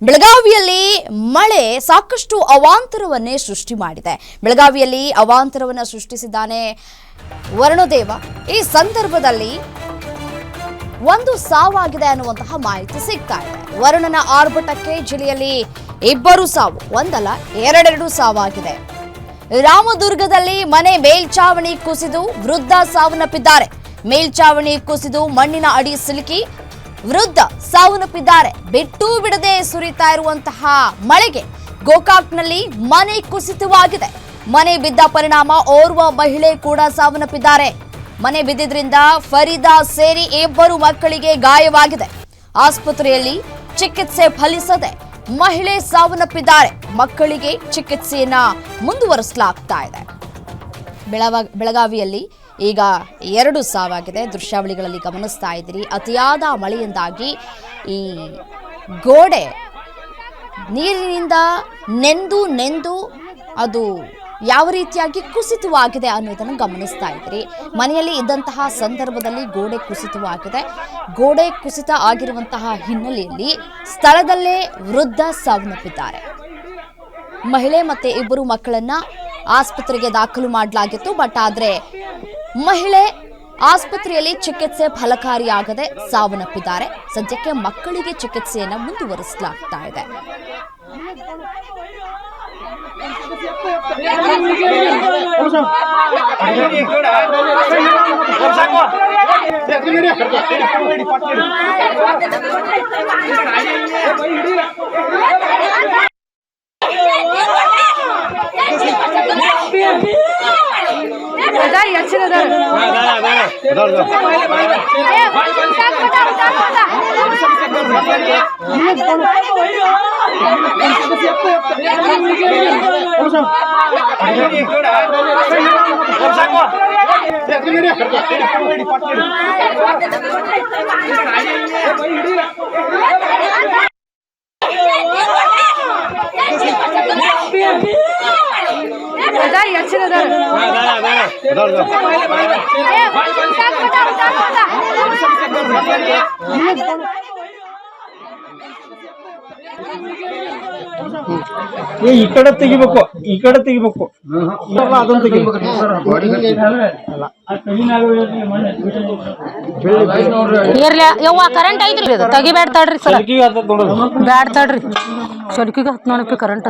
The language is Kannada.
ಬೆಳಗಾವಿಯಲ್ಲಿ ಮಳೆ ಸಾಕಷ್ಟು ಅವಾಂತರವನ್ನೇ ಸೃಷ್ಟಿ ಮಾಡಿದೆ. ಬೆಳಗಾವಿಯಲ್ಲಿ ಅವಾಂತರವನ್ನು ಸೃಷ್ಟಿಸಿದ್ದಾನೆ ವರುಣದೇವ. ಈ ಸಂದರ್ಭದಲ್ಲಿ ಒಂದು ಸಾವಾಗಿದೆ ಅನ್ನುವಂತಹ ಮಾಹಿತಿ ಸಿಗ್ತಾ ಇದೆ. ವರುಣನ ಆರ್ಭಟಕ್ಕೆ ಜಿಲ್ಲೆಯಲ್ಲಿ 2 ಸಾವು, ಒಂದಲ್ಲ ಎರಡೆರಡು ಸಾವಾಗಿದೆ. ರಾಮದುರ್ಗದಲ್ಲಿ ಮನೆ ಮೇಲ್ಚಾವಣಿ ಕುಸಿದು ವೃದ್ಧ ಸಾವನ್ನಪ್ಪಿದ್ದಾರೆ. ಮೇಲ್ಚಾವಣಿ ಕುಸಿದು ಮಣ್ಣಿನ ಅಡಿ ಸಿಲುಕಿ ವೃದ್ಧ ಸಾವನ್ನಪ್ಪಿದ್ದಾರೆ. ಬಿಟ್ಟು ಬಿಡದೆ ಸುರಿತಾ ಇರುವಂತಹ ಮಳೆಗೆ ಗೋಕಾಕ್ನಲ್ಲಿ ಮನೆ ಕುಸಿತವಾಗಿದೆ. ಮನೆ ಬಿದ್ದ ಪರಿಣಾಮ ಓರ್ವ ಮಹಿಳೆ ಕೂಡ ಸಾವನ್ನಪ್ಪಿದ್ದಾರೆ. ಮನೆ ಬಿದ್ದಿದ್ರಿಂದ ಫರೀದಾ ಸೇರಿ 2 ಮಕ್ಕಳಿಗೆ ಗಾಯವಾಗಿದೆ. ಆಸ್ಪತ್ರೆಯಲ್ಲಿ ಚಿಕಿತ್ಸೆ ಫಲಿಸದೆ ಮಹಿಳೆ ಸಾವನ್ನಪ್ಪಿದ್ದಾರೆ. ಮಕ್ಕಳಿಗೆ ಚಿಕಿತ್ಸೆಯನ್ನ ಮುಂದುವರಿಸಲಾಗ್ತಾ ಇದೆ. ಬೆಳಗಾವಿಯಲ್ಲಿ ಈಗ 2 ಸಾವಾಗಿದೆ. ದೃಶ್ಯಾವಳಿಗಳಲ್ಲಿ ಗಮನಿಸ್ತಾ ಇದ್ದೀರಿ. ಅತಿಯಾದ ಮಳೆಯಿಂದಾಗಿ ಈ ಗೋಡೆ ನೀರಿನಿಂದ ನೆಂದು ಅದು ಯಾವ ರೀತಿಯಾಗಿ ಕುಸಿತವಾಗಿದೆ ಅನ್ನೋದನ್ನು ಗಮನಿಸ್ತಾ ಇದ್ದೀರಿ. ಮನೆಯಲ್ಲಿ ಇದ್ದಂತಹ ಸಂದರ್ಭದಲ್ಲಿ ಗೋಡೆ ಕುಸಿತವಾಗಿದೆ. ಗೋಡೆ ಕುಸಿತ ಆಗಿರುವಂತಹ ಹಿನ್ನೆಲೆಯಲ್ಲಿ ಸ್ಥಳದಲ್ಲೇ ವೃದ್ಧ ಸಾವನ್ನಪ್ಪಿದ್ದಾರೆ. ಮಹಿಳೆ ಮತ್ತೆ 2 ಮಕ್ಕಳನ್ನ ಆಸ್ಪತ್ರೆಗೆ ದಾಖಲು ಮಾಡಲಾಗಿತ್ತು. ಬಟ್ ಆದ್ರೆ ಮಹಿಳೆ ಆಸ್ಪತ್ರೆಯಲ್ಲಿ ಚಿಕಿತ್ಸೆ ಫಲಕಾರಿಯಾಗದೆ ಸಾವನ್ನಪ್ಪಿದ್ದಾರೆ. ಸದ್ಯಕ್ಕೆ ಮಕ್ಕಳಿಗೆ ಚಿಕಿತ್ಸೆಯನ್ನ ಮುಂದುವರಿಸಲಾಗ್ತಾ ಇದೆ. ಈ ಕಡೆ ತೆಗಿಬೇಕು, ಅದನ್ನ ತೆಗಿಬೇಕು. ಕರೆಂಟ್ ಐತ್ರಿ, ತೆಗಿಬೇಡ ತಡ್ರಿ ಸರ್, ಬ್ಯಾಡ ತಡ್ರಿ. ಸೊಲ್ಕಿಗೆ 10 ಕರೆಂಟ್